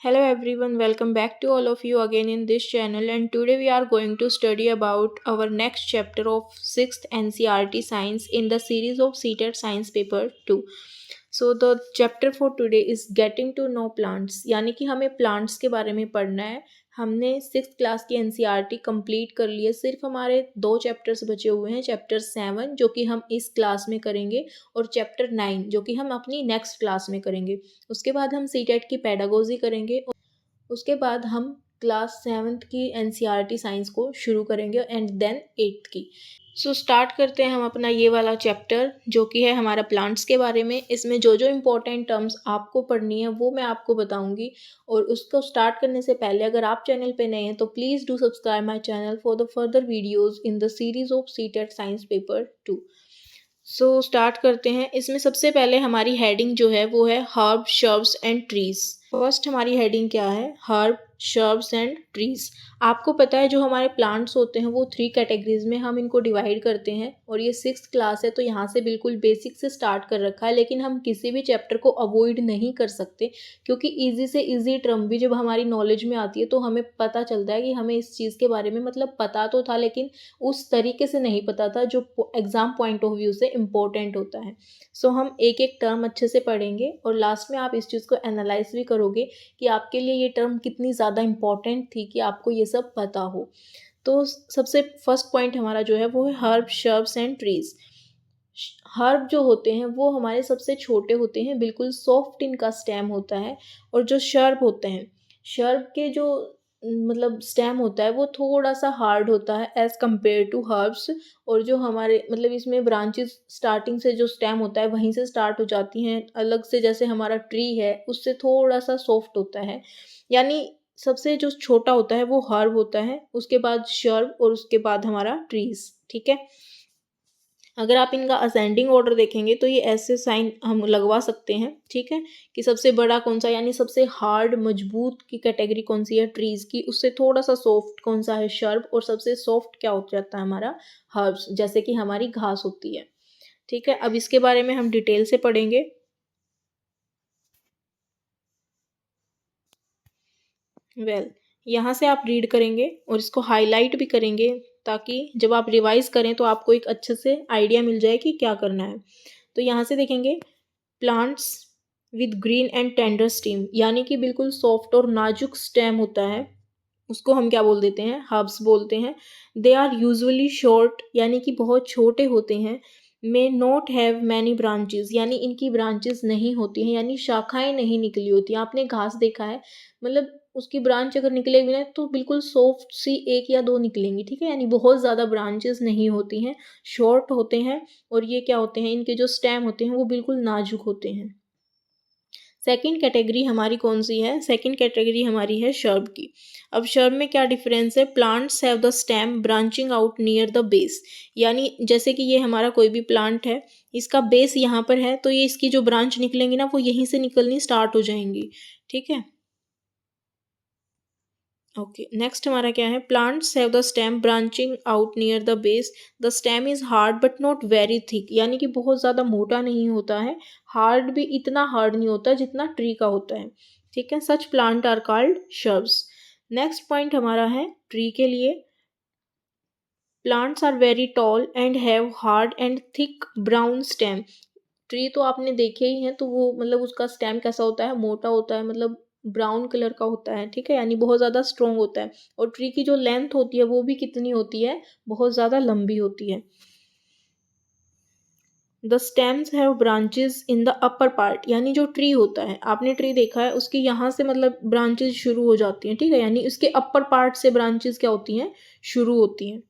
Hello everyone, welcome back to all of you again in this channel, and today we are going to study about our next chapter of 6th NCERT Science in the series of CTET Science Paper 2. So the chapter for today is getting to know plants, यानी कि हमें plants के बारे में पढ़ना है। हमने 6th class की NCERT कंप्लीट कर ली है, सिर्फ हमारे 2 चैप्टर्स बचे हुए हैं, चैप्टर 7 जो कि हम इस क्लास में करेंगे और चैप्टर 9 जो कि हम अपनी नेक्स्ट क्लास में करेंगे। उसके बाद हम सीटेट की पेडागोजी करेंगे, उसके बाद हम क्लास 7th की NCERT साइंस को शुरू करेंगे एंड देन 8th की। सो स्टार्ट करते हैं हम अपना ये वाला चैप्टर जो कि है हमारा प्लांट्स के बारे में। इसमें जो जो इम्पोर्टेंट टर्म्स आपको पढ़नी है वो मैं आपको बताऊंगी, और उसको स्टार्ट करने से पहले अगर आप चैनल पे नए हैं तो please do subscribe my channel for the further videos in the series of CTET science paper 2। So start करते हैं। इसमें सबसे पहले हमारी हेडिंग जो है वो है herb shrubs and trees. First हमारी हेडिंग क्या है? Herb shrubs and trees. आपको पता है जो हमारे प्लांट्स होते हैं वो 3 कैटेगरीज में हम इनको डिवाइड करते हैं, और ये 6th क्लास है तो यहाँ से बिल्कुल बेसिक से स्टार्ट कर रखा है, लेकिन हम किसी भी चैप्टर को अवॉइड नहीं कर सकते, क्योंकि ईजी से ईजी टर्म भी जब हमारी नॉलेज में आती है तो हमें पता चलता है कि हमें इस चीज़ के बारे में मतलब पता तो था लेकिन उस तरीके से नहीं पता था जो एग्ज़ाम पॉइंट ऑफ व्यू से इम्पोर्टेंट होता है। सो हम एक एक टर्म अच्छे से पढ़ेंगे और लास्ट में आप इस चीज़ को एनालाइज भी करोगे कि आपके लिए ये टर्म कितनी ज़्यादा इम्पोर्टेंट थी कि आपको ये सब पता हो। तो सबसे फर्स्ट पॉइंट हमारा जो है वो है herb shrubs and trees. Herb जो होते हैं वो हमारे सबसे छोटे होते हैं, बिल्कुल सॉफ्ट इनका स्टेम होता है, और जो शर्ब होते हैं, शर्ब के जो मतलब स्टेम होता है वो थोड़ा सा हार्ड होता है एज़ कम्पेयर टू हर्ब्स। और जो हमारे मतलब इसमें ब्रांचेस स्टार्टिंग से जो स्टेम होता है वहीं से स्टार्ट हो जाती हैं, अलग से जैसे हमारा ट्री है उससे थोड़ा सा सॉफ्ट होता है। यानी सबसे जो छोटा होता है वो हर्ब होता है, उसके बाद शर्ब और उसके बाद हमारा ट्रीज। ठीक है, अगर आप इनका असेंडिंग ऑर्डर देखेंगे तो ये ऐसे साइन हम लगवा सकते हैं। ठीक है, कि सबसे बड़ा कौन सा यानी सबसे हार्ड मजबूत की कैटेगरी कौन सी है ट्रीज की, उससे थोड़ा सा सॉफ्ट कौन सा है शर्ब, और सबसे सॉफ्ट क्या हो जाता है हमारा हर्ब्स, जैसे कि हमारी घास होती है। ठीक है, अब इसके बारे में हम डिटेल से पढ़ेंगे। यहाँ से आप रीड करेंगे और इसको हाईलाइट भी करेंगे, ताकि जब आप रिवाइज करें तो आपको एक अच्छे से आइडिया मिल जाए कि क्या करना है। तो यहाँ से देखेंगे plants with green and tender stem, यानी कि बिल्कुल सॉफ्ट और नाजुक स्टेम होता है, उसको हम क्या बोल देते हैं? हर्ब्स बोलते हैं। दे आर यूजुअली शॉर्ट, यानी कि बहुत छोटे होते हैं। May not have many branches, यानी इनकी ब्रांचेस नहीं होती हैं, यानी शाखाएं नहीं निकली होती हैं। आपने घास देखा है, मतलब उसकी ब्रांच अगर निकलेगी ना तो बिल्कुल सॉफ्ट सी 1 या 2 निकलेंगी। ठीक है, यानी बहुत ज़्यादा ब्रांचेस नहीं होती हैं, शॉर्ट होते हैं। और ये क्या होते हैं, इनके जो स्टेम होते हैं वो बिल्कुल नाजुक होते हैं। सेकंड कैटेगरी हमारी कौन सी है? सेकंड कैटेगरी हमारी है शर्ब की। अब शर्ब में क्या डिफरेंस है? Plants have the stem branching out near the base, यानी जैसे कि ये हमारा कोई भी प्लांट है, इसका बेस यहाँ पर है तो ये इसकी जो ब्रांच निकलेंगी ना वो यहीं से निकलनी स्टार्ट हो जाएंगी। ठीक है, ओके, नेक्स्ट हमारा क्या है? Plants have the stem branching out near the base. The stem is hard but not very thick, यानी कि बहुत ज़्यादा मोटा नहीं होता है, हार्ड भी इतना हार्ड नहीं होता जितना ट्री का होता है। ठीक है, such plant are called shrubs. Next point हमारा है ट्री के लिए। Plants are very tall and have hard and thick brown stem. Tree तो आपने देखे ही हैं, तो वो मतलब उसका स्टेम कैसा होता है? मोटा होता है, मतलब ब्राउन कलर का होता है। ठीक है, यानी बहुत ज़्यादा स्ट्रॉन्ग होता है। और ट्री की जो लेंथ होती है वो भी कितनी होती है? बहुत ज़्यादा लंबी होती है। The stems have branches in the upper part, यानी जो ट्री होता है, आपने ट्री देखा है, उसकी यहाँ से मतलब ब्रांचेस शुरू हो जाती हैं। ठीक है, यानी उसके अपर पार्ट से ब्रांचेस क्या होती हैं? शुरू होती हैं।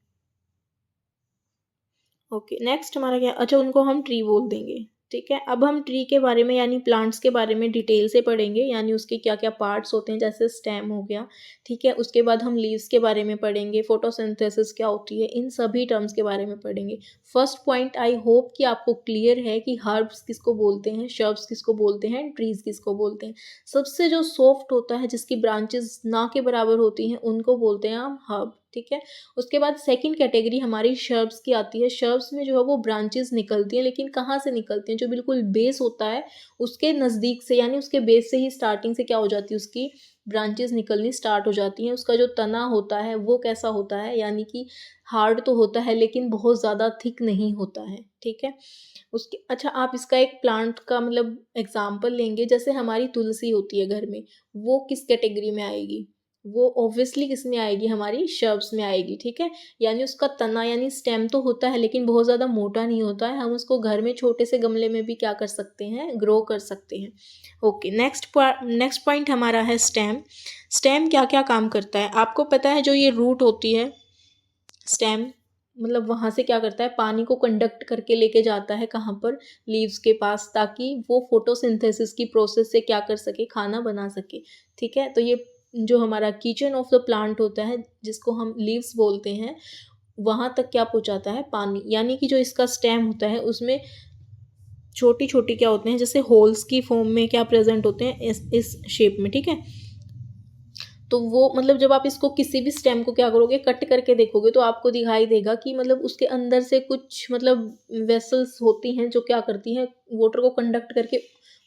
ओके, नेक्स्ट हमारा क्या? अच्छा, उनको हम ट्री बोल देंगे। ठीक है, अब हम ट्री के बारे में यानी प्लांट्स के बारे में डिटेल से पढ़ेंगे, यानी उसके क्या क्या पार्ट्स होते हैं, जैसे स्टेम हो गया। ठीक है, उसके बाद हम लीव्स के बारे में पढ़ेंगे, फोटोसिंथेसिस क्या होती है, इन सभी टर्म्स के बारे में पढ़ेंगे। फर्स्ट पॉइंट आई होप कि आपको क्लियर है कि हर्ब्स किसको बोलते हैं, शर्ब्स किसको बोलते हैं, ट्रीज किसको बोलते हैं। सबसे जो सॉफ्ट होता है, जिसकी ब्रांचेस ना के बराबर होती हैं, उनको बोलते हैं हम हर्ब। ठीक है। उसके बाद सेकंड कैटेगरी हमारी शर्ब्स की आती है। शर्ब्स में जो है वो ब्रांचेस निकलती हैं, लेकिन कहाँ से निकलती हैं, जो बिल्कुल बेस होता है उसके नज़दीक से, यानी उसके बेस से ही स्टार्टिंग से क्या हो जाती है, उसकी ब्रांचेस निकलनी स्टार्ट हो जाती हैं। उसका जो तना होता है वो कैसा होता है, यानी कि हार्ड तो होता है लेकिन बहुत ज़्यादा थिक नहीं होता है, ठीक है। उसके अच्छा, आप इसका एक प्लांट का मतलब एग्जाम्पल लेंगे, जैसे हमारी तुलसी होती है घर में, वो किस कैटेगरी में आएगी, वो ऑब्वियसली किस में आएगी, हमारी शर्ब्स में आएगी, ठीक है। यानी उसका तना यानी स्टेम तो होता है लेकिन बहुत ज़्यादा मोटा नहीं होता है, हम उसको घर में छोटे से गमले में भी क्या कर सकते हैं, ग्रो कर सकते हैं। ओके, नेक्स्ट पॉइंट हमारा है स्टेम। स्टेम क्या क्या काम करता है आपको पता है, जो ये रूट होती है स्टेम, मतलब वहाँ से क्या करता है, पानी को कंडक्ट करके लेके जाता है कहाँ पर, लीव्स के पास, ताकि वो फोटोसिंथेसिस की प्रोसेस से क्या कर सके, खाना बना सके, ठीक है। तो ये जो हमारा किचन ऑफ द प्लांट होता है जिसको हम लीव्स बोलते हैं, वहाँ तक क्या पहुँचाता है, पानी। यानी कि जो इसका स्टेम होता है उसमें छोटी छोटी क्या होते हैं, जैसे होल्स की फॉर्म में क्या प्रेजेंट होते हैं, इस शेप में, ठीक है। तो वो मतलब जब आप इसको किसी भी स्टेम को क्या करोगे, कट करके देखोगे तो आपको दिखाई देगा कि मतलब उसके अंदर से कुछ मतलब वेसल्स होती हैं जो क्या करती हैं, वाटर को कंडक्ट करके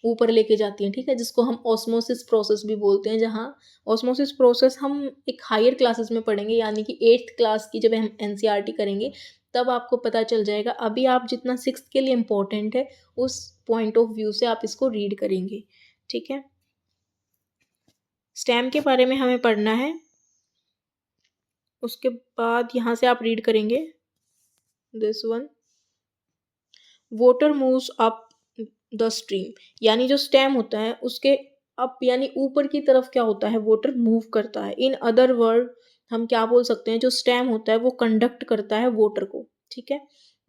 ऊपर लेके जाती हैं, ठीक है, जिसको हम ऑस्मोसिस प्रोसेस भी बोलते हैं। जहाँ ऑस्मोसिस प्रोसेस हम एक हायर क्लासेस में पढ़ेंगे, यानी कि 8th क्लास की जब हम एनसीईआरटी करेंगे तब आपको पता चल जाएगा। अभी आप जितना 6th के लिए इम्पोर्टेंट है उस पॉइंट ऑफ व्यू से आप इसको रीड करेंगे, ठीक है। स्टेम के बारे में हमें पढ़ना है। उसके बाद यहाँ से आप रीड करेंगे this one, water moves up the stream, यानी जो स्टेम होता है उसके अप यानी ऊपर की तरफ क्या होता है, वाटर मूव करता है। इन अदर वर्ड हम क्या बोल सकते हैं, जो स्टेम होता है वो कंडक्ट करता है वाटर को, ठीक है।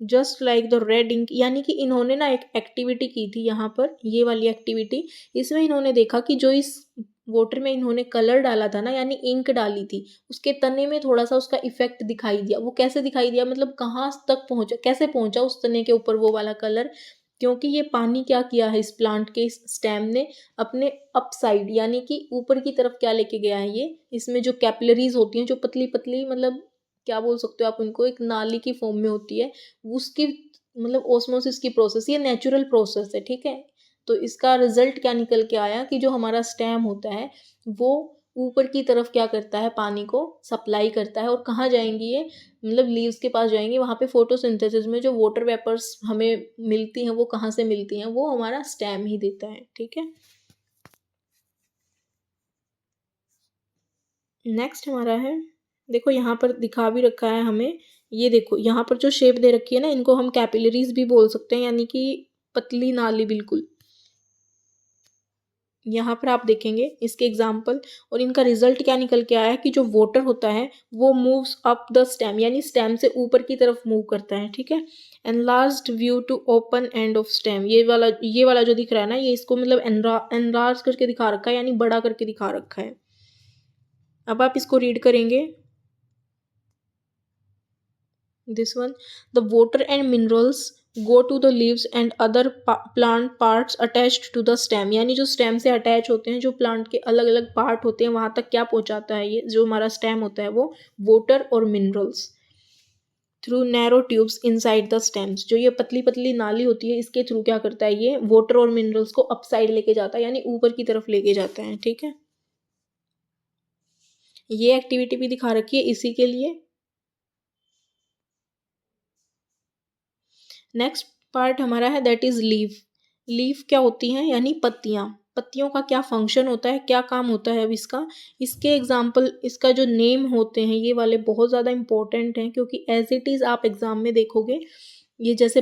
Just like the red ink, यानी कि इन्होंने ना एक एक्टिविटी की थी यहाँ पर, ये वाली एक्टिविटी, इसमें इन्होंने देखा कि जो इस वाटर में इन्होंने कलर डाला था ना, यानी इंक डाली थी, उसके तने में थोड़ा सा उसका इफेक्ट दिखाई दिया। वो कैसे दिखाई दिया, मतलब कहाँ तक पहुंचा, कैसे पहुंचा उस तने के ऊपर वो वाला कलर, क्योंकि ये पानी क्या किया है, इस प्लांट के इस स्टेम ने अपने अप साइड यानी कि ऊपर की तरफ क्या लेके गया है, ये इसमें जो कैपिलरीज होती हैं, जो पतली पतली मतलब क्या बोल सकते हो आप उनको, एक नाली की फॉर्म में होती है, उसकी मतलब ओस्मोसिस की प्रोसेस, ये नेचुरल प्रोसेस है, ठीक है। तो इसका रिजल्ट क्या निकल के आया कि जो हमारा स्टेम होता है वो ऊपर की तरफ क्या करता है, पानी को सप्लाई करता है। और कहाँ जाएंगी ये, मतलब लीव्स के पास जाएंगी, वहाँ पे फोटोसिंथेसिस में जो वाटर वेपर्स हमें मिलती हैं वो कहाँ से मिलती हैं, वो हमारा स्टेम ही देता है, ठीक है। नेक्स्ट हमारा है, देखो यहाँ पर दिखा भी रखा है हमें, ये देखो यहाँ पर जो शेप दे रखी है ना, इनको हम कैपिलरीज भी बोल सकते हैं, यानी कि पतली नाली बिल्कुल। यहाँ पर आप देखेंगे इसके एग्जाम्पल, और इनका रिजल्ट क्या निकल के आया है कि जो वाटर होता है वो मूव्स अप द स्टेम, यानी स्टेम से ऊपर की तरफ मूव करता है, ठीक है। Enlarged view to open end of stem, ये वाला जो दिख रहा है ना, ये इसको मतलब एनलार्ज करके दिखा रखा है, यानी बड़ा करके दिखा रखा है। अब आप इसको रीड करेंगे this one, the water and minerals go to the leaves and other plant parts attached to the stem, यानी जो स्टेम से अटैच होते हैं, जो प्लांट के अलग अलग पार्ट होते हैं वहां तक क्या पहुंचाता है, ये जो हमारा स्टेम होता है वो वाटर और minerals through narrow tubes inside the stems, जो ये पतली पतली नाली होती है इसके थ्रू क्या करता है, ये वाटर और मिनरल्स को अप साइड लेके जाता है, यानी ऊपर की तरफ लेके जाता है, ठीक है। ये एक्टिविटी भी दिखा रखी है इसी के लिए। नेक्स्ट पार्ट हमारा है दैट इज लीफ। लीफ क्या होती हैं, यानी पत्तियां। पत्तियों का क्या फंक्शन होता है, क्या काम होता है अब इसका, इसके एग्जाम्पल, इसका जो नेम होते हैं ये वाले बहुत ज़्यादा इंपॉर्टेंट हैं, क्योंकि एज इट इज़ आप एग्जाम में देखोगे, ये जैसे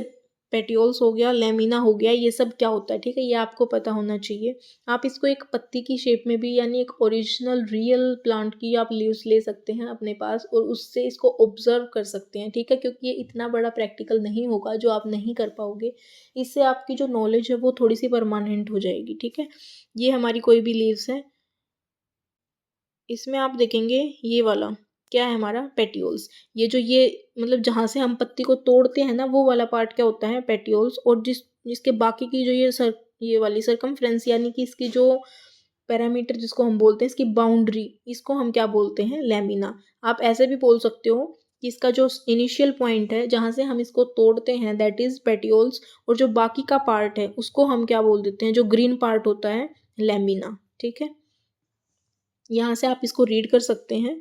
पेटियोल्स हो गया, लेमिना हो गया, ये सब क्या होता है, ठीक है, ये आपको पता होना चाहिए। आप इसको एक पत्ती की शेप में भी, यानी एक ओरिजिनल रियल प्लांट की आप लीव्स ले सकते हैं अपने पास और उससे इसको ऑब्जर्व कर सकते हैं, ठीक है, क्योंकि ये इतना बड़ा प्रैक्टिकल नहीं होगा जो आप नहीं कर पाओगे। इससे आपकी जो नॉलेज है वो थोड़ी सी परमानेंट हो जाएगी, ठीक है। ये हमारी कोई भी लीव्स है, इसमें आप देखेंगे ये वाला क्या है, हमारा पेटियोल्स। ये जो ये मतलब जहाँ से हम पत्ती को तोड़ते हैं ना, वो वाला पार्ट क्या होता है, पेटियोल्स। और जिसके बाकी की जो ये वाली सरकमफ्रेंस, यानी कि इसकी जो पैरामीटर जिसको हम बोलते हैं, इसकी बाउंड्री, इसको हम क्या बोलते हैं, लैमिना। आप ऐसे भी बोल सकते हो कि इसका जो इनिशियल पॉइंट है जहाँ से हम इसको तोड़ते हैं दैट इज पेटियोल्स, और जो बाकी का पार्ट है उसको हम क्या बोल देते हैं, जो ग्रीन पार्ट होता है, लैमिना। ठीक है, यहाँ से आप इसको रीड कर सकते हैं।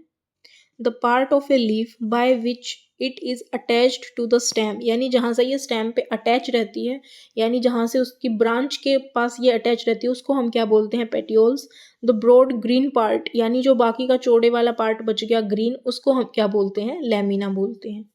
The part of a leaf by which it is attached to the stem, यानी जहाँ से ये स्टेम पे अटैच रहती है, यानी जहाँ से उसकी ब्रांच के पास ये अटैच रहती है, उसको हम क्या बोलते हैं, petioles. The broad green part, यानी जो बाकी का चौड़े वाला पार्ट बच गया ग्रीन, उसको हम क्या बोलते हैं, लैमिना बोलते हैं।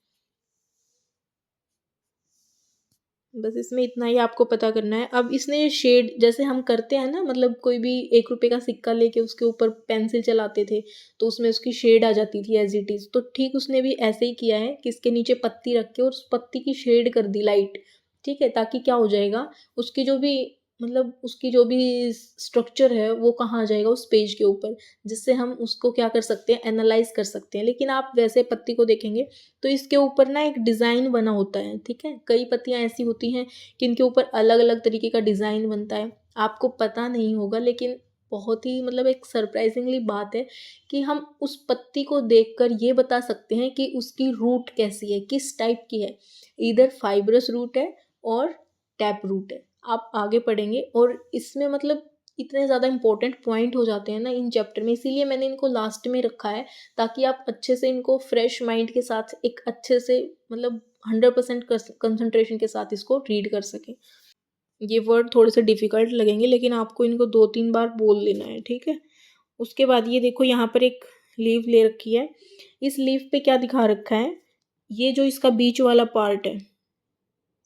बस इसमें इतना ही आपको पता करना है। अब इसने शेड, जैसे हम करते हैं ना, मतलब कोई भी 1 रुपये का सिक्का लेके उसके ऊपर पेंसिल चलाते थे तो उसमें उसकी शेड आ जाती थी एज इट इज़, तो ठीक उसने भी ऐसे ही किया है कि इसके नीचे पत्ती रख के और उस पत्ती की शेड कर दी लाइट। ठीक है, ताकि क्या हो जाएगा, उसकी जो भी, मतलब उसकी जो भी स्ट्रक्चर है वो कहाँ आ जाएगा, उस पेज के ऊपर, जिससे हम उसको क्या कर सकते हैं, एनालाइज कर सकते हैं। लेकिन आप वैसे पत्ती को देखेंगे तो इसके ऊपर ना एक डिज़ाइन बना होता है। ठीक है, कई पत्तियां ऐसी होती हैं कि इनके ऊपर अलग अलग तरीके का डिज़ाइन बनता है, आपको पता नहीं होगा, लेकिन बहुत ही मतलब एक सरप्राइजिंगली बात है कि हम उस पत्ती को देखकर ये बता सकते हैं कि उसकी रूट कैसी है, किस टाइप की है। इधर फाइब्रस रूट है और टैप रूट है। आप आगे पढ़ेंगे और इसमें मतलब इतने ज़्यादा इंपॉर्टेंट पॉइंट हो जाते हैं ना इन चैप्टर में, इसीलिए मैंने इनको लास्ट में रखा है, ताकि आप अच्छे से इनको फ्रेश माइंड के साथ एक अच्छे से, मतलब 100% कंसंट्रेशन के साथ इसको रीड कर सकें। ये वर्ड थोड़े से डिफ़िकल्ट लगेंगे, लेकिन आपको इनको 2-3 बार बोल लेना है। ठीक है, उसके बाद ये देखो, यहाँ पर एक लीफ ले रखी है। इस लीफ पे क्या दिखा रखा है, ये जो इसका बीच वाला पार्ट है,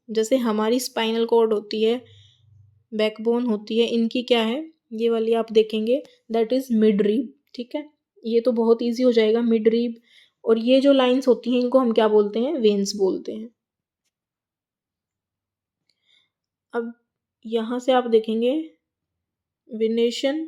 जैसे हमारी स्पाइनल कॉर्ड होती है, बैकबोन होती है, इनकी क्या है, ये वाली आप देखेंगे दैट इज़ मिड रीब। ठीक है, ये तो बहुत इजी हो जाएगा, मिड रीब। और ये जो लाइंस होती हैं इनको हम क्या बोलते हैं, वेन्स बोलते हैं। अब यहाँ से आप देखेंगे वेनेशन,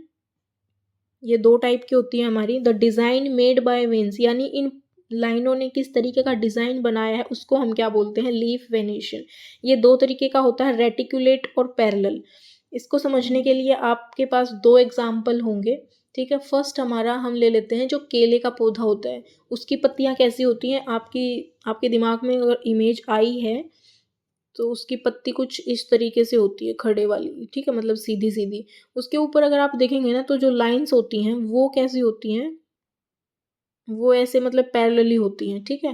ये 2 टाइप की होती है हमारी। The design made by veins, यानी इन लाइनों ने किस तरीके का डिज़ाइन बनाया है उसको हम क्या बोलते हैं, लीफ वेनेशन। ये 2 तरीके का होता है, रेटिकुलेट और पैरेलल। इसको समझने के लिए आपके पास 2 एग्जाम्पल होंगे। ठीक है, फर्स्ट हमारा हम ले लेते हैं जो केले का पौधा होता है, उसकी पत्तियाँ कैसी होती हैं, आपके दिमाग में अगर इमेज आई है तो उसकी पत्ती कुछ इस तरीके से होती है, खड़े वाली। ठीक है, मतलब सीधी सीधी। उसके ऊपर अगर आप देखेंगे ना तो जो लाइंस होती हैं वो कैसी होती हैं, वो ऐसे मतलब पैरेलली होती हैं। ठीक है,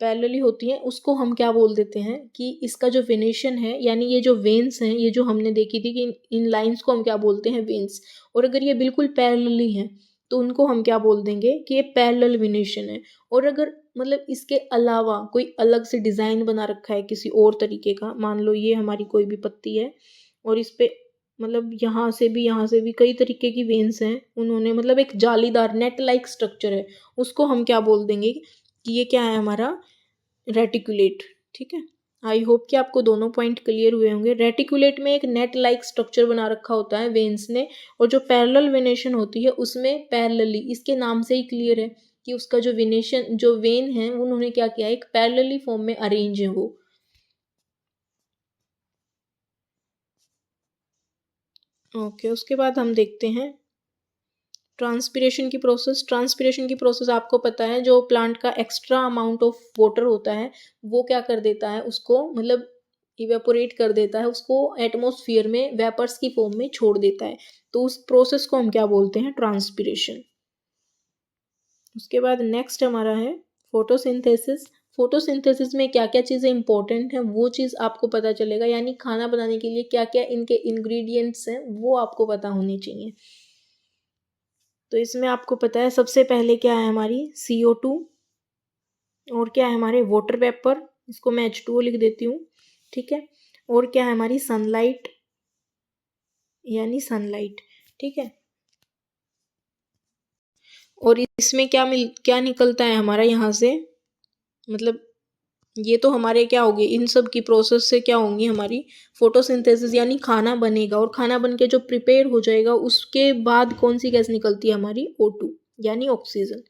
पैरेलली होती हैं, उसको हम क्या बोल देते हैं कि इसका जो वेनेशन है, यानी ये जो वेन्स हैं, ये जो हमने देखी थी कि इन लाइंस को हम क्या बोलते हैं, वेन्स। और अगर ये बिल्कुल पैरेलली हैं तो उनको हम क्या बोल देंगे कि ये पैरेलल वेनेशन है। और अगर मतलब इसके अलावा कोई अलग से डिज़ाइन बना रखा है किसी और तरीके का, मान लो ये हमारी कोई भी पत्ती है और इस पे मतलब यहाँ से भी कई तरीके की वेन्स हैं, उन्होंने मतलब एक जालीदार नेट लाइक स्ट्रक्चर है, उसको हम क्या बोल देंगे कि ये क्या है, हमारा रेटिकुलेट। ठीक है, आई होप कि आपको दोनों पॉइंट क्लियर हुए होंगे। रेटिकुलेट में एक नेट लाइक स्ट्रक्चर बना रखा होता है वेन्स ने, और जो पैरेलल वेनेशन होती है उसमें पैरेलली, इसके नाम से ही क्लियर है कि उसका जो वेनेशन, जो वेन है उन्होंने क्या किया, एक पैरेलली फॉर्म में अरेंज है वो। ओके, उसके बाद हम देखते हैं ट्रांसपिरेशन की प्रोसेस आपको पता है, जो प्लांट का एक्स्ट्रा अमाउंट ऑफ वाटर होता है वो क्या कर देता है, उसको मतलब इवेपोरेट कर देता है, उसको एटमॉस्फेयर में वेपर्स की फॉर्म में छोड़ देता है। तो उस प्रोसेस को हम क्या बोलते हैं, ट्रांसपिरेशन। उसके बाद नेक्स्ट हमारा है फोटोसिंथेसिस। फोटोसिंथेसिस में क्या क्या चीज़ें इंपॉर्टेंट हैं वो चीज़ आपको पता चलेगा, यानी खाना बनाने के लिए क्या क्या इनके इंग्रेडिएंट्स हैं वो आपको पता होने चाहिए। तो इसमें आपको पता है सबसे पहले क्या है, हमारी CO2, और क्या है हमारे वाटर वेपर, इसको मैं H2O लिख देती हूँ। ठीक है, और क्या है हमारी सनलाइट, यानी सनलाइट। ठीक है, और इसमें क्या निकलता है हमारा यहाँ से, मतलब ये तो हमारे क्या होगी, इन सब की प्रोसेस से क्या होंगी हमारी फोटोसिंथेसिस, यानी खाना बनेगा, और खाना बन के जो प्रिपेयर हो जाएगा उसके बाद कौन सी गैस निकलती है, हमारी O2, यानी ऑक्सीजन।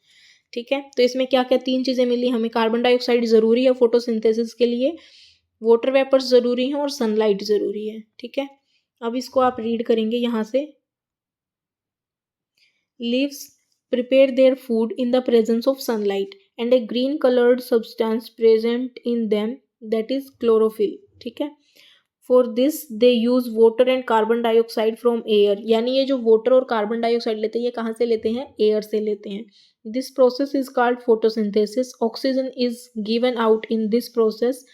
ठीक है, तो इसमें क्या क्या 3 चीज़ें मिली हमें, कार्बन डाइऑक्साइड ज़रूरी है फोटोसिंथेसिस के लिए, वाटर वेपर्स ज़रूरी हैं और सनलाइट ज़रूरी है। ठीक है, अब इसको आप रीड करेंगे यहाँ से, Leaves prepare their food in the presence of sunlight and a green colored substance present in them, that is chlorophyll. ठीक है. For this they use water and carbon dioxide from air. यानी ये जो water और carbon dioxide लेते हैं ये कहाँ से लेते हैं? Air से लेते हैं. This process is called photosynthesis. Oxygen is given out in this process.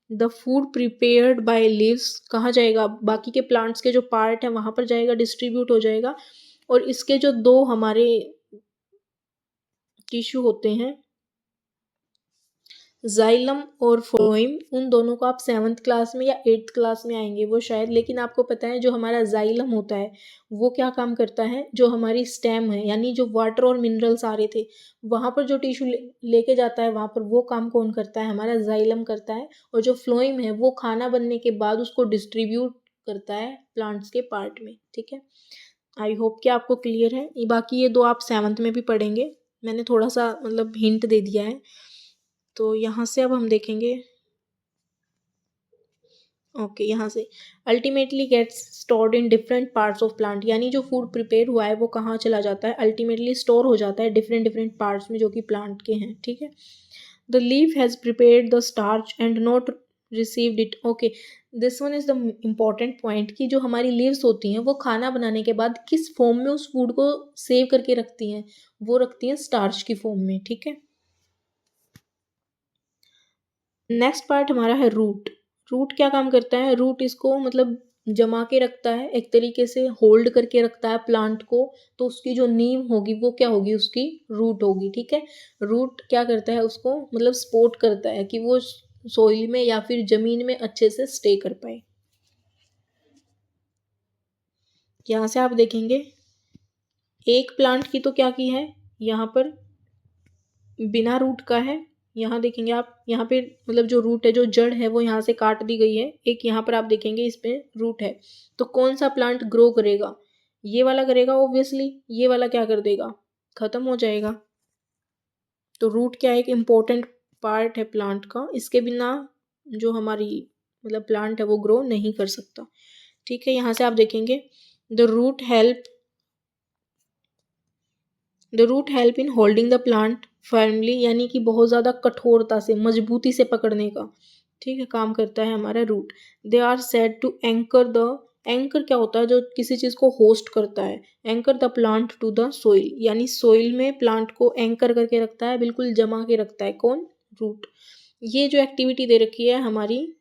The food prepared by leaves कहाँ जाएगा? बाकी के plants के जो part है वहाँ पर जाएगा, distribute हो जाएगा. और इसके जो दो हमारे टिश्यू होते हैं, जाइलम और फ्लोएम, उन दोनों को आप 7th क्लास में या 8th क्लास में आएंगे वो शायद. लेकिन आपको पता है जो हमारा जाइलम होता है वो क्या काम करता है? जो हमारी स्टेम है यानी जो वाटर और मिनरल्स आ रहे थे वहाँ पर जो टिश्यू लेके जाता है वहाँ पर, वो काम कौन करता है? हमारा जाइलम करता है. और जो फ्लोएम है वो खाना बनने के बाद उसको डिस्ट्रीब्यूट करता है प्लांट्स के पार्ट में. ठीक है. आई होप कि आपको क्लियर है. बाकी ये दो आप 7th में भी पढ़ेंगे. मैंने थोड़ा सा मतलब हिंट दे दिया है. तो यहाँ से अब हम देखेंगे. ओके, यहाँ से ultimately gets stored in different parts of plant. यानी जो फूड प्रिपेयर हुआ है वो कहाँ चला जाता है? अल्टीमेटली स्टोर हो जाता है डिफरेंट डिफरेंट पार्ट्स में जो कि प्लांट के हैं. ठीक है. The leaf has prepared the starch and not received it. Okay, this one is the important point कि जो हमारी लीव्स होती हैं वो खाना बनाने के बाद किस फॉर्म में उस फूड को सेव करके रखती हैं? वो रखती हैं स्टार्च की फॉर्म में. ठीक है. नेक्स्ट पार्ट हमारा है रूट. रूट क्या काम करता है? रूट इसको मतलब जमा के रखता है, एक तरीके से होल्ड करके रखता है प्लांट को. तो उसकी जो नींव होगी वो क्या होगी? उसकी रूट होगी. ठीक है. रूट क्या करता है? उसको मतलब सपोर्ट करता है कि वो सोइल में या फिर जमीन में अच्छे से स्टे कर पाए. यहाँ से आप देखेंगे एक प्लांट की तो क्या की है यहाँ पर? बिना रूट का है. यहाँ देखेंगे आप, यहाँ पे मतलब जो रूट है, जो जड़ है वो यहाँ से काट दी गई है. एक यहाँ पर आप देखेंगे इस पे रूट है. तो कौन सा प्लांट ग्रो करेगा? ये वाला करेगा ऑब्वियसली. ये वाला क्या कर देगा? खत्म हो जाएगा. तो रूट क्या है? एक इम्पोर्टेंट पार्ट है प्लांट का. इसके बिना जो हमारी मतलब प्लांट है वो ग्रो नहीं कर सकता. ठीक है. यहाँ से आप देखेंगे the root help in holding the plant firmly. यानी कि बहुत ज़्यादा कठोरता से, मजबूती से पकड़ने का, ठीक है, काम करता है हमारा root. They are said to anchor the. Anchor क्या होता है? जो किसी चीज़ को होस्ट करता है. Anchor the plant to the soil. यानी सोइल में प्लांट को एंकर करके रखता है, बिल्कुल जमा के रखता है. कौन? रूट. ये जो एक्टिविटी दे रखी है हमारी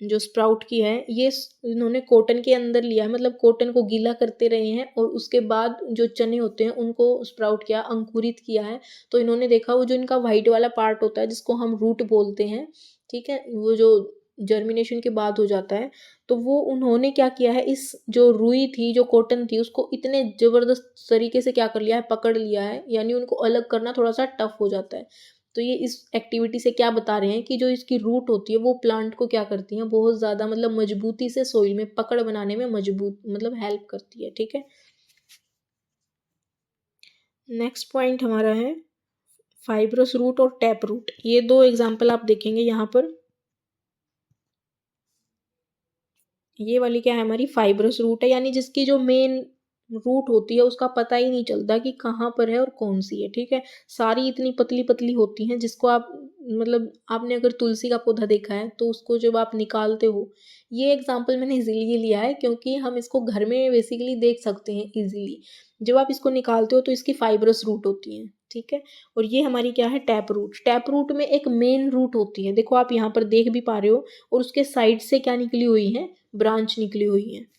जो स्प्राउट की है, ये इन्होंने कॉटन के अंदर लिया है. मतलब कॉटन को गीला करते रहे हैं और उसके बाद जो चने होते हैं उनको स्प्राउट किया, अंकुरित किया है. तो इन्होंने देखा वो जो इनका वाइट वाला पार्ट होता है जिसको हम रूट बोलते हैं, ठीक है, वो जो जर्मिनेशन के बाद हो जाता है. तो वो उन्होंने क्या किया है, इस जो रुई थी, जो कॉटन थी, उसको इतने ज़बरदस्त तरीके से क्या कर लिया है? पकड़ लिया है. यानी उनको अलग करना थोड़ा सा टफ हो जाता है. तो ये इस एक्टिविटी से क्या बता रहे हैं कि जो इसकी रूट होती है वो प्लांट को क्या करती है? बहुत ज़्यादा मतलब मजबूती से सोइल में पकड़ बनाने में मजबूत मतलब हेल्प करती है. ठीक है. नेक्स्ट पॉइंट हमारा है फाइब्रस रूट और टैप रूट. ये दो एग्जाम्पल आप देखेंगे यहाँ पर. ये वाली क्या है? हमारी फाइब्रस रूट है. यानी जिसकी जो मेन रूट होती है उसका पता ही नहीं चलता कि कहाँ पर है और कौन सी है. ठीक है. सारी इतनी पतली पतली होती हैं जिसको आप मतलब आपने अगर तुलसी का पौधा देखा है तो उसको जब आप निकालते हो, ये एग्जाम्पल मैंने इजीली लिया है क्योंकि हम इसको घर में बेसिकली देख सकते हैं इजीली. जब आप इसको निकालते हो तो इसकी फाइब्रस रूट होती हैं. ठीक है. और ये हमारी क्या है? Tap root. टैप रूट में एक मेन रूट होती है. देखो आप यहाँ पर देख भी पा रहे हो. और उसके साइड से क्या निकली हुई है? ब्रांच निकली हुई है.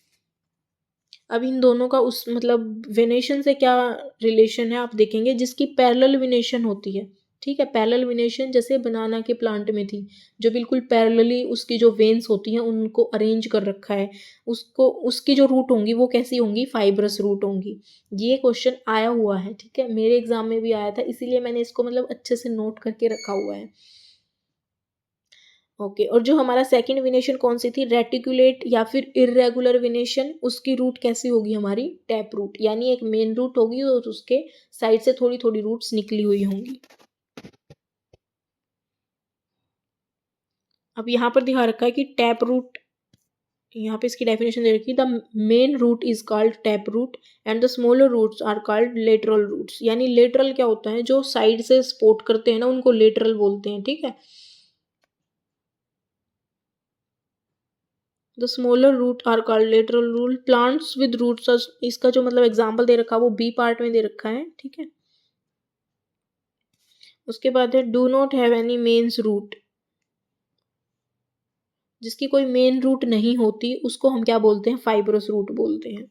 अब इन दोनों का उस मतलब वेनेशन से क्या रिलेशन है आप देखेंगे. जिसकी पैरेलल वेनेशन होती है, ठीक है, पैरेलल वेनेशन जैसे बनाना के प्लांट में थी, जो बिल्कुल पैरेलली उसकी जो वेन्स होती हैं उनको अरेंज कर रखा है, उसको उसकी जो रूट होंगी वो कैसी होंगी? फाइब्रस रूट होंगी. ये क्वेश्चन आया हुआ है. ठीक है. मेरे एग्जाम में भी आया था, इसीलिए मैंने इसको मतलब अच्छे से नोट करके रखा हुआ है. ओके. और जो हमारा सेकंड विनेशन कौन सी थी? रेटिकुलेट या फिर इरेगुलर विनेशन. उसकी रूट कैसी होगी? हमारी टैप रूट. यानी एक मेन रूट होगी और उसके साइड से थोड़ी थोड़ी रूट्स निकली हुई होंगी. अब यहाँ पर दिखा रखा है कि टैप रूट यहाँ पे इसकी डेफिनेशन दे रखी, the main root is called tap root and the smaller roots are called lateral roots. यानी लेटरल क्या होता है, जो साइड से सपोर्ट करते हैं ना, उनको लेटरल बोलते हैं, ठीक है। The smaller root are called lateral root. Plants with roots, इसका जो मतलब एग्जाम्पल दे रखा है वो बी पार्ट में दे रखा है, ठीक है। उसके बाद है do not have any mains root, जिसकी कोई मेन रूट नहीं होती उसको हम क्या बोलते हैं, फाइब्रस रूट बोलते हैं।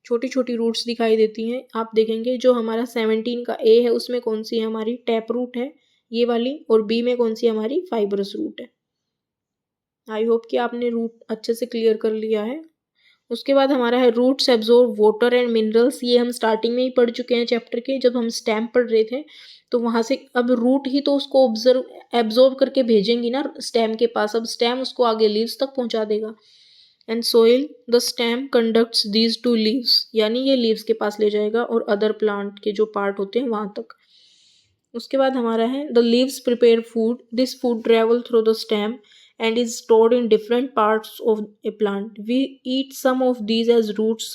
छोटी छोटी रूट्स दिखाई देती हैं। आप देखेंगे जो हमारा 17 का ए है उसमें कौन सी है हमारी, टैप रूट है ये वाली, और बी में कौन सी हमारी, फाइब्रस रूट है। आई होप कि आपने रूट अच्छे से क्लियर कर लिया है। उसके बाद हमारा है roots absorb water and minerals. ये हम स्टार्टिंग में ही पढ़ चुके हैं चैप्टर के, जब हम स्टेम पढ़ रहे थे। तो वहाँ से अब रूट ही तो उसको एब्जॉर्ब करके भेजेंगी ना स्टेम के पास, अब स्टेम उसको आगे लीव्स तक पहुँचा देगा। And soil the stem conducts these two leaves, यानी ये लीव्स के पास ले जाएगा और अदर प्लांट के जो पार्ट होते हैं वहाँ तक। उसके बाद हमारा है the leaves prepare food, this food travel through the stem and is stored in different parts of a plant. We eat some of these as roots.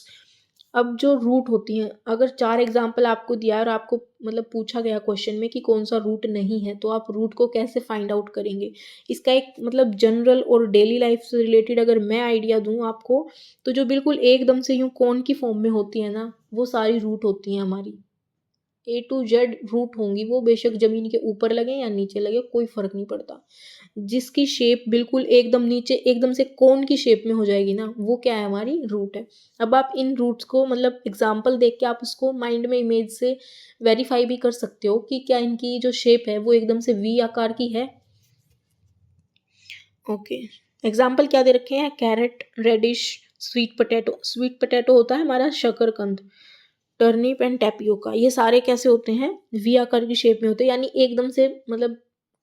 अब जो रूट होती हैं, अगर 4 एग्जाम्पल आपको दिया और आपको मतलब पूछा गया क्वेश्चन में कि कौन सा रूट नहीं है, तो आप रूट को कैसे फाइंड आउट करेंगे। इसका एक मतलब जनरल और डेली लाइफ से रिलेटेड अगर मैं आइडिया दूं आपको, तो जो बिल्कुल एकदम से यूं कौन की फॉर्म में होती है ना, वो सारी रूट होती हैं हमारी। A to Z रूट होंगी, वो बेशक जमीन के ऊपर लगे या नीचे लगे कोई फर्क नहीं पड़ता। जिसकी शेप बिल्कुल एकदम नीचे एकदम से कोन की शेप में हो जाएगी ना, वो क्या है, हमारी रूट है। अब आप इन रूट्स को मतलब एग्जाम्पल देख के आप उसको माइंड में इमेज से वेरीफाई भी कर सकते हो कि क्या इनकी जो शेप है वो एकदम से वी आकार की है। ओके, एग्जाम्पल क्या दे रखे हैं, carrot, radish, sweet potato. Sweet potato होता है हमारा शकरकंद, टर्निप एंड टैपियोका, ये सारे कैसे होते हैं, वी आकार की शेप में होते हैं, यानी एकदम से मतलब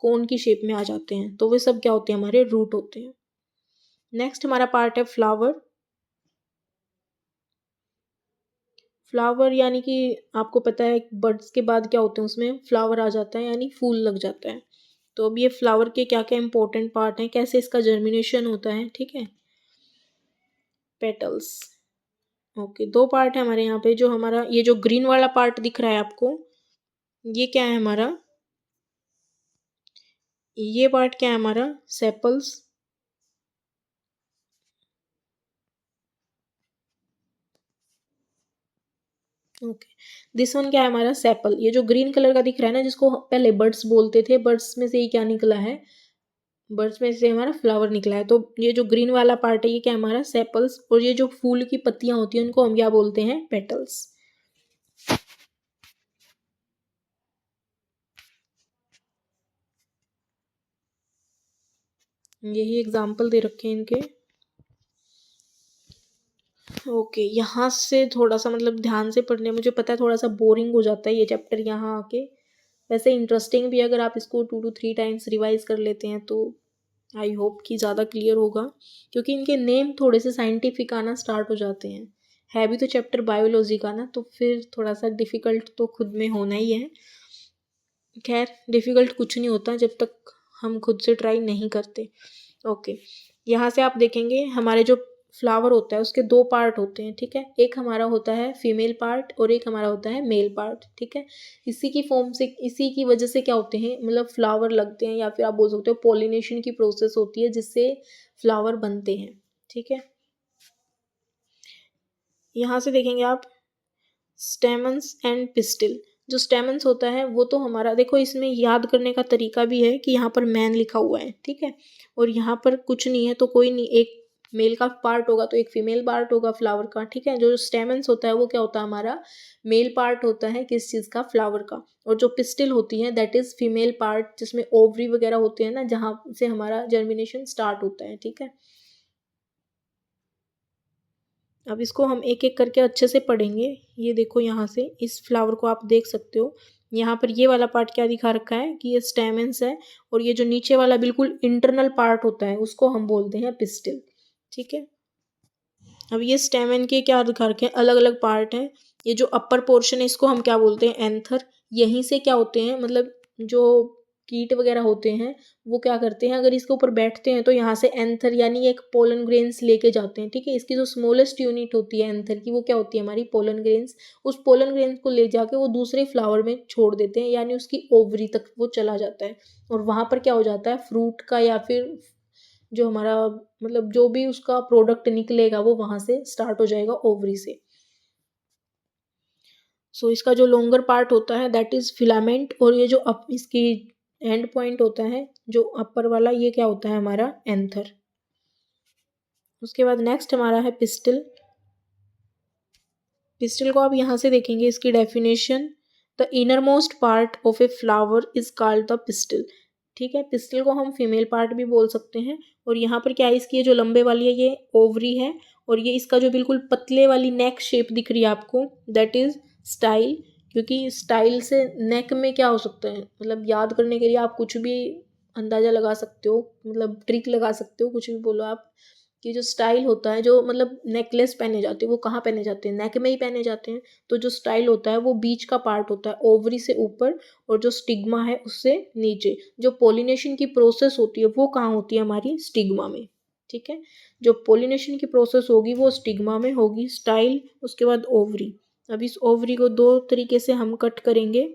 कोन की शेप में आ जाते हैं, तो वे सब क्या होते हैं, हमारे रूट होते हैं। नेक्स्ट हमारा पार्ट है फ्लावर। फ्लावर यानी कि आपको पता है बर्ड्स के बाद क्या होते हैं, उसमें फ्लावर आ जाता है यानी फूल लग जाता है। तो अब ये फ्लावर के क्या क्या इंपॉर्टेंट पार्ट हैं, कैसे इसका जर्मिनेशन होता है, ठीक है। पेटल्स, ओके, 2 पार्ट है हमारे यहाँ पे। जो हमारा ये जो ग्रीन वाला पार्ट दिख रहा है आपको, ये क्या है हमारा, ये पार्ट क्या है हमारा, सेपल्स। ओके, दिस वन क्या है हमारा, सेपल। ये जो ग्रीन कलर का दिख रहा है ना, जिसको पहले बर्ड्स बोलते थे, बर्ड्स में से ही क्या निकला है, बर्ड्स में से हमारा फ्लावर निकला है। तो ये जो ग्रीन वाला पार्ट है ये क्या है हमारा, सेपल्स। और ये जो फूल की पत्तियां होती हैं उनको हम क्या बोलते हैं, पेटल्स। यही एग्जाम्पल दे रखे हैं इनके। ओके, यहाँ से थोड़ा सा मतलब ध्यान से पढ़ने, मुझे पता है थोड़ा सा बोरिंग हो जाता है ये चैप्टर यहाँ आके, वैसे इंटरेस्टिंग भी, अगर आप इसको 2 to 3 टाइम्स रिवाइज कर लेते हैं तो आई होप कि ज़्यादा क्लियर होगा, क्योंकि इनके नेम थोड़े से साइंटिफिक आना स्टार्ट हो जाते हैं। है भी तो चैप्टर बायोलॉजी का ना, तो फिर थोड़ा सा डिफ़िकल्ट तो खुद में होना ही है। खैर, डिफ़िकल्ट कुछ नहीं होता जब तक हम खुद से ट्राई नहीं करते। ओके, यहाँ से आप देखेंगे हमारे जो फ्लावर होता है उसके 2 पार्ट होते हैं, ठीक है। एक हमारा होता है फीमेल पार्ट और एक हमारा होता है मेल पार्ट, ठीक है। इसी की फॉर्म से, इसी की वजह से क्या होते हैं, मतलब फ्लावर लगते हैं, या फिर आप बोल सकते हो पॉलिनेशन की प्रोसेस होती है जिससे फ्लावर बनते हैं, ठीक है। यहाँ से देखेंगे आप स्टेमन्स एंड पिस्टिल। जो स्टेमन्स होता है वो तो हमारा, देखो इसमें याद करने का तरीका भी है कि यहाँ पर मैन लिखा हुआ है, ठीक है, और यहाँ पर कुछ नहीं है तो कोई नहीं, एक मेल का पार्ट होगा तो एक फीमेल पार्ट होगा फ्लावर का, ठीक है। जो स्टेमन्स होता है वो क्या होता है हमारा, मेल पार्ट होता है किस चीज़ का, फ्लावर का। और जो पिस्टिल होती है दैट इज़ फीमेल पार्ट, जिसमें ओवरी वगैरह होते हैं ना, जहाँ से हमारा जर्मिनेशन स्टार्ट होता है, ठीक है। अब इसको हम एक एक करके अच्छे से पढ़ेंगे। ये देखो यहाँ से इस फ्लावर को आप देख सकते हो, यहाँ पर ये वाला पार्ट क्या दिखा रखा है कि ये स्टेमेंस है, और ये जो नीचे वाला बिल्कुल इंटरनल पार्ट होता है उसको हम बोलते हैं पिस्टिल, ठीक है। अब ये स्टेमेन के क्या दिखा रखे हैं, अलग अलग पार्ट हैं। ये जो अपर पोर्शन है इसको हम क्या बोलते हैं, एंथर। यहीं से क्या होते हैं, मतलब जो कीट वगैरह होते हैं वो क्या करते हैं, अगर इसके ऊपर बैठते हैं तो यहाँ से एंथर यानी एक पोलन ग्रेन्स लेके जाते हैं। ठीक है, इसकी जो स्मॉलेस्ट यूनिट होती है एंथर की वो क्या होती है हमारी पोलन ग्रेन्स। उस पोलन ग्रेन्स को ले जाके वो दूसरे फ्लावर में छोड़ देते हैं, यानी उसकी ओवरी तक वो चला जाता है और वहाँ पर क्या हो जाता है फ्रूट का या फिर जो हमारा मतलब जो भी उसका प्रोडक्ट निकलेगा वो वहाँ से स्टार्ट हो जाएगा ओवरी से। सो इसका जो लॉन्गर पार्ट होता है दैट इज फिलामेंट, और ये जो इसकी एंड पॉइंट होता है जो अपर वाला ये क्या होता है हमारा एंथर। उसके बाद नेक्स्ट हमारा है पिस्टल। पिस्टल को आप यहाँ से देखेंगे इसकी definition, the inner most part of a flower is called the pistol. ठीक है, पिस्टल को हम फीमेल पार्ट भी बोल सकते हैं। और यहाँ पर क्या है, इसकी जो लंबे वाली है ये ओवरी है, और ये इसका जो बिल्कुल पतले वाली नेक शेप दिख रही है आपको दैट इज स्टाइल। क्योंकि स्टाइल से नेक में क्या हो सकता है, मतलब याद करने के लिए आप कुछ भी अंदाज़ा लगा सकते हो, मतलब ट्रिक लगा सकते हो, कुछ भी बोलो आप, कि जो स्टाइल होता है जो मतलब नेकलेस पहने जाते हैं वो कहाँ पहने जाते हैं, नेक में ही पहने जाते हैं। तो जो स्टाइल होता है वो बीच का पार्ट होता है ओवरी से ऊपर, और जो स्टिग्मा है उससे नीचे। जो पोलिनेशन की प्रोसेस होती है वो कहाँ होती है हमारी स्टिग्मा में। ठीक है, जो पोलिनेशन की प्रोसेस होगी वो स्टिग्मा में होगी, स्टाइल उसके बाद ओवरी। अब इस ओवरी को दो तरीके से हम कट करेंगे,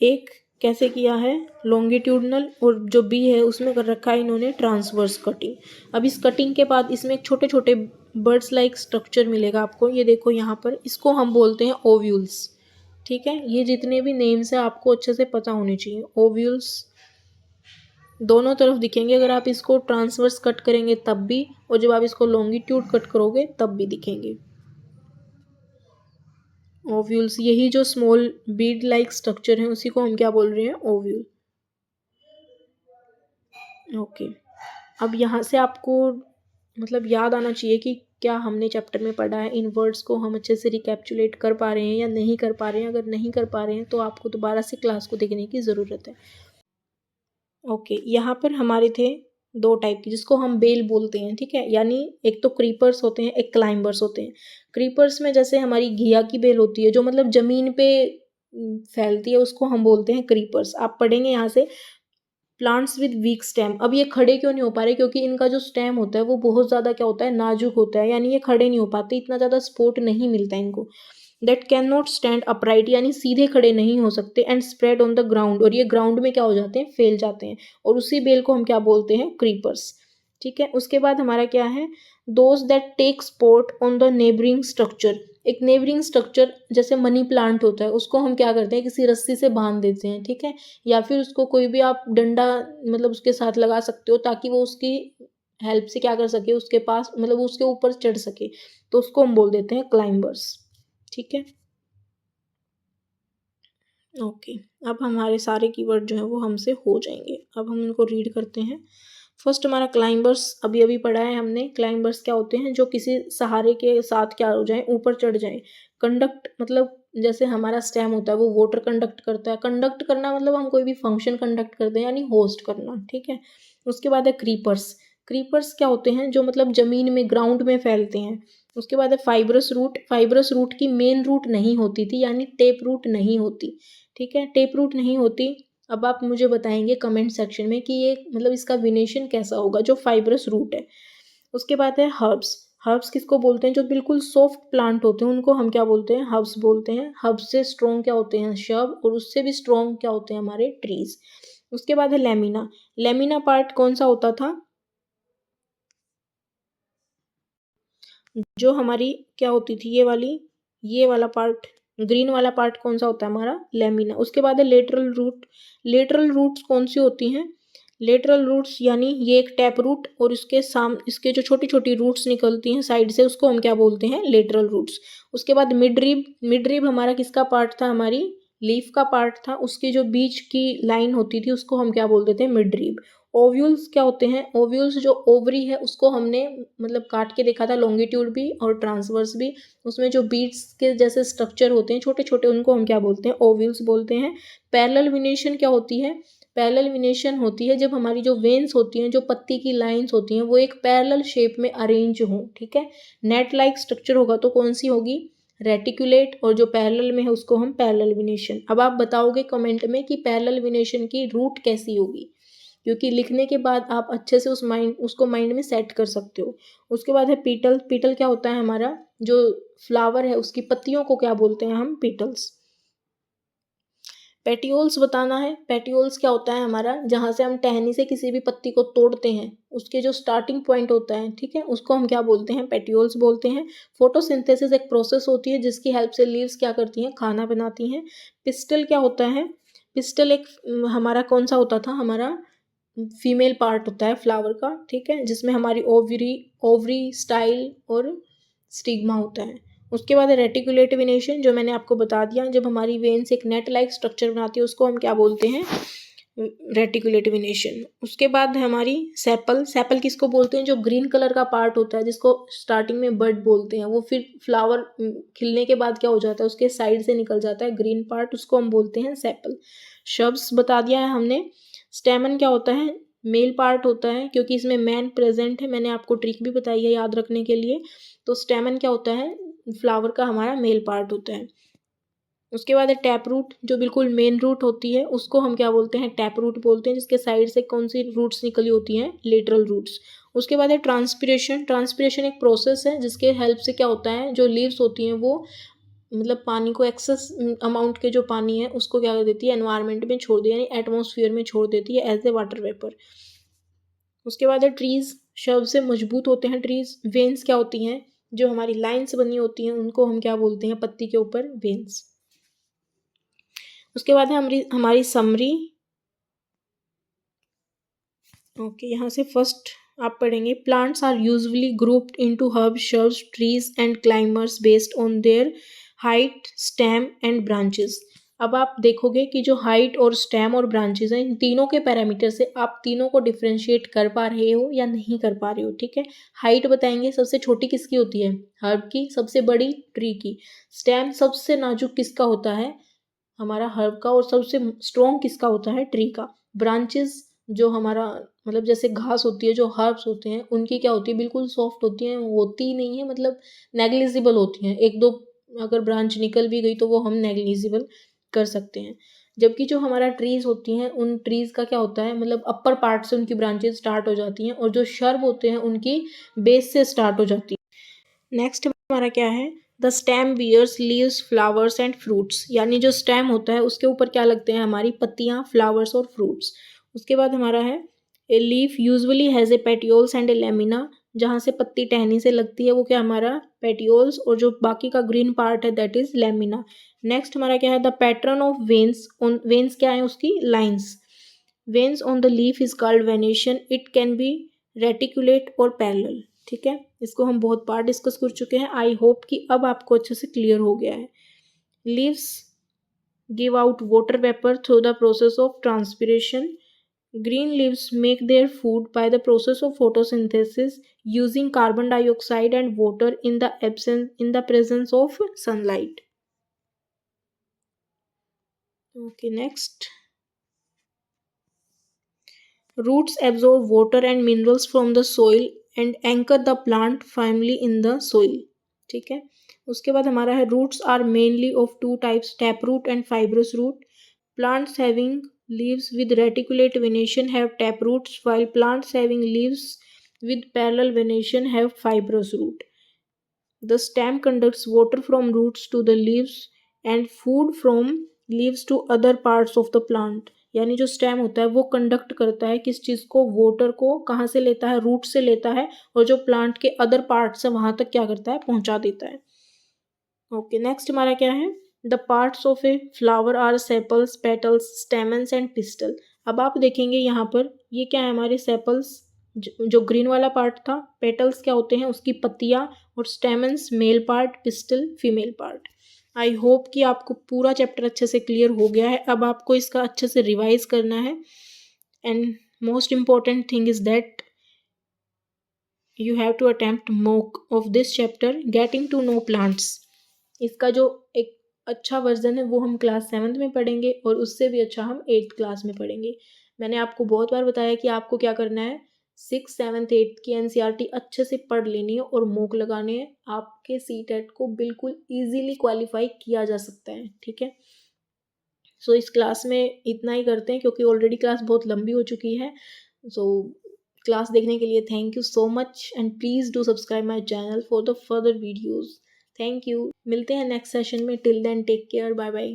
एक कैसे किया है लॉन्गिट्यूडनल, और जो बी है उसमें कर रखा है इन्होंने ट्रांसवर्स कटिंग। अब इस कटिंग के बाद इसमें एक छोटे छोटे बर्ड्स लाइक स्ट्रक्चर मिलेगा आपको, ये देखो यहाँ पर, इसको हम बोलते हैं ओव्यूल्स। ठीक है, ये जितने भी नेम्स हैं आपको अच्छे से पता होने चाहिए। ओव्यूल्स दोनों तरफ दिखेंगे, अगर आप इसको ट्रांसवर्स कट करेंगे तब भी, और जब आप इसको लॉन्गिट्यूड कट करोगे तब भी दिखेंगे ओव्यूल्स। यही जो स्मॉल बीड लाइक स्ट्रक्चर है उसी को हम क्या बोल रहे हैं, ओव्यूल। ओके, अब यहाँ से आपको मतलब याद आना चाहिए कि क्या हमने चैप्टर में पढ़ा है, इन वर्ड्स को हम अच्छे से रिकैप्चुलेट कर पा रहे हैं या नहीं कर पा रहे हैं। अगर नहीं कर पा रहे हैं तो आपको दोबारा से क्लास को देखने की ज़रूरत है। ओके, यहाँ पर हमारे थे दो टाइप की जिसको हम बेल बोलते हैं। ठीक है, यानी एक तो क्रीपर्स होते हैं, एक क्लाइंबर्स होते हैं। क्रीपर्स में जैसे हमारी घिया की बेल होती है जो मतलब ज़मीन पे फैलती है, उसको हम बोलते हैं क्रीपर्स। आप पढ़ेंगे यहाँ से प्लांट्स विद वीक स्टेम। अब ये खड़े क्यों नहीं हो पा रहे, क्योंकि इनका जो स्टेम होता है वो बहुत ज़्यादा क्या होता है, नाजुक होता है, यानी ये खड़े नहीं हो पाते, इतना ज़्यादा सपोर्ट नहीं मिलता इनको। That can not stand upright, यानी सीधे खड़े नहीं हो सकते, and spread on the ground, और ये ग्राउंड में क्या हो जाते हैं, फैल जाते हैं, और उसी बेल को हम क्या बोलते हैं, क्रीपर्स। ठीक है, उसके बाद हमारा क्या है, those that take spot on the neighbouring structure. एक नेबरिंग स्ट्रक्चर जैसे मनी प्लांट होता है उसको हम क्या करते हैं, किसी रस्सी से बांध देते हैं। ठीक है, या फिर उसको कोई भी आप डंडा मतलब उसके साथ लगा सकते हो ताकि वो उसकी हेल्प से क्या कर सके, उसके पास मतलब उसके ऊपर चढ़ सके, तो उसको हम बोल देते हैं क्लाइंबर्स। ठीक है, ओके, अब हमारे सारे कीवर्ड जो है वो हमसे हो जाएंगे। अब हम इनको रीड करते हैं। फर्स्ट हमारा क्लाइंबर्स अभी अभी पढ़ा है हमने। क्लाइंबर्स क्या होते हैं, जो किसी सहारे के साथ क्या हो जाए, ऊपर चढ़ जाए। कंडक्ट मतलब जैसे हमारा स्टेम होता है वो वाटर कंडक्ट करता है। कंडक्ट करना मतलब हम कोई भी फंक्शन कंडक्ट करते हैं, यानी होस्ट करना। ठीक है, उसके बाद है क्रीपर्स। क्रीपर्स क्या होते हैं, जो मतलब ज़मीन में ग्राउंड में फैलते हैं। उसके बाद है फाइब्रस रूट। फाइब्रस रूट की मेन रूट नहीं होती थी, यानी टेप रूट नहीं होती। ठीक है, टेप रूट नहीं होती। अब आप मुझे बताएंगे कमेंट सेक्शन में कि ये मतलब इसका विनेशन कैसा होगा, जो फाइब्रस रूट है। उसके बाद है हर्ब्स। हर्ब्स किसको बोलते हैं, जो बिल्कुल सॉफ्ट प्लांट होते हैं उनको हम क्या बोलते हैं, हर्ब्स बोलते हैं। हर्ब्स से स्ट्रॉन्ग क्या होते हैं, शब, और उससे भी स्ट्रॉन्ग क्या होते हैं, हमारे ट्रीज। उसके बाद है लेमिना। लेमिना पार्ट कौन सा होता था, जो हमारी क्या होती थी, ये वाला पार्ट, ग्रीन वाला पार्ट कौन सा होता है हमारा, लेमिना। उसके बाद है लेटरल रूट। लेटरल रूट्स कौन सी होती हैं, लेटरल रूट्स यानी ये एक टैप रूट और इसके जो छोटी छोटी रूट्स निकलती हैं साइड से, उसको हम क्या बोलते हैं, लेटरल रूट्स। उसके बाद मिड रिब। मिड रिब हमारा किसका पार्ट था, हमारी लीफ का पार्ट था। उसकी जो बीच की लाइन होती थी उसको हम क्या बोल देते हैं, मिड रिब। ओव्यूल्स क्या होते हैं, ओव्यूल्स जो ओवरी है उसको हमने मतलब काट के देखा था, लॉन्गिट्यूड भी और ट्रांसवर्स भी। उसमें जो बीट्स के जैसे स्ट्रक्चर होते हैं छोटे छोटे, उनको हम क्या बोलते हैं, ओव्यूल्स बोलते हैं। पैरेलल विनेशन क्या होती है, पैरेलल विनेशन होती है जब हमारी जो वेन्स होती हैं, जो पत्ती की लाइंस होती हैं, वो एक पैरेलल शेप में अरेंज हो। ठीक है, नेट लाइक स्ट्रक्चर होगा तो कौन सी होगी, रेटिकुलेट, और जो पैरेलल में है उसको हम पैरेलल वेनेशन। अब आप बताओगे कमेंट में कि पैरेलल वेनेशन की रूट कैसी होगी, क्योंकि लिखने के बाद आप अच्छे से उसको माइंड में सेट कर सकते हो। उसके बाद है पीटल। पीटल क्या होता है, हमारा जो फ्लावर है उसकी पत्तियों को क्या बोलते हैं हम, पीटल्स। पेटियोल्स बताना है। पेटियोल्स क्या होता है हमारा, जहाँ से हम टहनी से किसी भी पत्ती को तोड़ते हैं उसके जो स्टार्टिंग पॉइंट होता है, ठीक है, उसको हम क्या बोलते हैं, पेटियोल्स बोलते हैं। फोटोसिंथेसिस एक प्रोसेस होती है जिसकी हेल्प से लीव्स क्या करती हैं, खाना बनाती हैं। पिस्टल क्या होता है, पिस्टल एक हमारा कौन सा होता था, हमारा फीमेल पार्ट होता है फ्लावर का, ठीक है, जिसमें हमारी ओवरी स्टाइल और स्टिग्मा होता है। उसके बाद रेटिकुलेट वेनेशन, जो मैंने आपको बता दिया, जब हमारी वेन्स एक नेट लाइक स्ट्रक्चर बनाती है उसको हम क्या बोलते हैं, रेटिकुलेट वेनेशन। उसके बाद है हमारी सेपल। सेपल किसको बोलते हैं, जो ग्रीन कलर का पार्ट होता है जिसको स्टार्टिंग में बड बोलते हैं, वो फिर फ्लावर खिलने के बाद क्या हो जाता है, उसके साइड से निकल जाता है ग्रीन पार्ट, उसको हम बोलते हैं सेपल। शब्स बता दिया है हमने। स्टेमन क्या होता है, मेल पार्ट होता है, क्योंकि इसमें मैन प्रेजेंट है, मैंने आपको ट्रिक भी बताई है याद रखने के लिए। तो स्टेमन क्या होता है, फ्लावर का हमारा मेल पार्ट होता है। उसके बाद है टैप रूट, जो बिल्कुल मेन रूट होती है उसको हम क्या बोलते हैं, टैप रूट बोलते हैं, जिसके साइड से कौन सी रूट्स निकली होती हैं, लेटरल रूट्स। उसके बाद है ट्रांसपिरेशन। ट्रांसपिरेशन एक प्रोसेस है जिसके हेल्प से क्या होता है, जो लीव्स होती हैं वो मतलब पानी को एक्सेस अमाउंट के जो पानी है उसको क्या कर देती है, एनवायरनमेंट में छोड़ दी, यानी एटमॉस्फेयर में छोड़ देती है एज ए वाटर वेपर। उसके बाद है ट्रीज। शब्द से मजबूत होते हैं ट्रीज। वेन्स क्या होती हैं, जो हमारी लाइन्स बनी होती हैं उनको हम क्या बोलते हैं, पत्ती के ऊपर वेन्स। उसके बाद है हमारी समरी। ओके, यहाँ से फर्स्ट आप पढ़ेंगे, plants are usually grouped into herb, shrubs, trees and climbers based on their height, stem and branches. अब आप देखोगे कि जो हाइट और स्टेम और ब्रांचेस हैं, इन तीनों के पैरामीटर से आप तीनों को डिफ्रेंशिएट कर पा रहे हो या नहीं कर पा रहे हो, ठीक है। हाइट बताएंगे, सबसे छोटी किसकी होती है, हर्ब की, सबसे बड़ी ट्री की। स्टेम सबसे नाजुक किसका होता है, हमारा हर्ब का, और सबसे स्ट्रॉन्ग किसका होता है, ट्री का। ब्रांचेस जो हमारा मतलब जैसे घास होती है, जो हर्ब्स होते हैं उनकी क्या होती है, बिल्कुल सॉफ्ट होती हैं, होती ही नहीं है, मतलब नेग्लिजिबल होती हैं, एक दो अगर ब्रांच निकल भी गई तो वो हम नेग्लिजिबल कर सकते हैं। जबकि जो हमारा ट्रीज होती हैं, उन ट्रीज का क्या होता है, मतलब अपर पार्ट से उनकी ब्रांचेस स्टार्ट हो जाती हैं, और जो शर्ब होते हैं उनकी बेस से स्टार्ट हो जाती है। नेक्स्ट हमारा क्या है, the stem bears leaves, flowers and fruits, यानी जो स्टेम होता है उसके ऊपर क्या लगते हैं, हमारी पत्तियां, फ्लावर्स और फ्रूट्स। उसके बाद हमारा है a leaf usually has a petioles and A lamina, जहाँ से पत्ती टहनी से लगती है वो क्या हमारा पेटियोल्स, और जो बाकी का ग्रीन पार्ट है दैट इज लेमिना। नेक्स्ट हमारा क्या है, the pattern of veins on, veins क्या है उसकी lines. Veins on the leaf is called venation, it can be reticulate और पैरेलल, ठीक है। इसको हम बहुत बार डिस्कस कर चुके हैं। आई होप कि अब आपको अच्छे से क्लियर हो गया है। Leaves give out water vapour through the process of transpiration. Green leaves make their food by the process of photosynthesis using carbon dioxide and water in the presence of sunlight. Okay, next. Roots absorb water and minerals from the soil and anchor the plant firmly in the soil. ठीक है। उसके बाद हमारा है roots are mainly of two types, taproot and fibrous root. Plants having leaves with reticulate venation have taproots, while plants having leaves with parallel venation have fibrous root. The stem conducts water from roots to the leaves and food from leaves to other parts of the plant. यानी जो stem होता है वो conduct करता है किस चीज़ को, water को कहाँ से लेता है, रूट से लेता है, और जो प्लांट के अदर पार्ट्स है वहाँ तक क्या करता है, पहुँचा देता है। ओके, नेक्स्ट हमारा क्या है, the parts of a flower are sepals, petals, stamens and pistil. अब आप देखेंगे यहाँ पर ये क्या है, हमारे सेपल्स जो ग्रीन वाला पार्ट था, पेटल्स क्या होते हैं उसकी पत्तियाँ, और stamens male part, pistol female part. I hope कि आपको पूरा चैप्टर अच्छे से क्लियर हो गया है। अब आपको इसका अच्छे से रिवाइज करना है, and most important thing is that you have to attempt mock of this chapter, getting to know plants. इसका जो एक अच्छा वर्जन है वो हम क्लास 7th में पढ़ेंगे, और उससे भी अच्छा हम 8th क्लास में पढ़ेंगे। मैंने आपको बहुत बार बताया कि आपको क्या करना है, सिक्स सेवन्थ एट्थ की एनसीईआरटी अच्छे से पढ़ लेनी है और मॉक लगाने हैं। आपके सीटेट को बिल्कुल इजीली क्वालिफाई किया जा सकता है, ठीक है। सो इस क्लास में इतना ही करते हैं क्योंकि ऑलरेडी क्लास बहुत लंबी हो चुकी है। सो क्लास देखने के लिए thank you so much and please do subscribe my channel for the further videos. Thank you, मिलते हैं नेक्स्ट सेशन में। Till then take care, bye bye.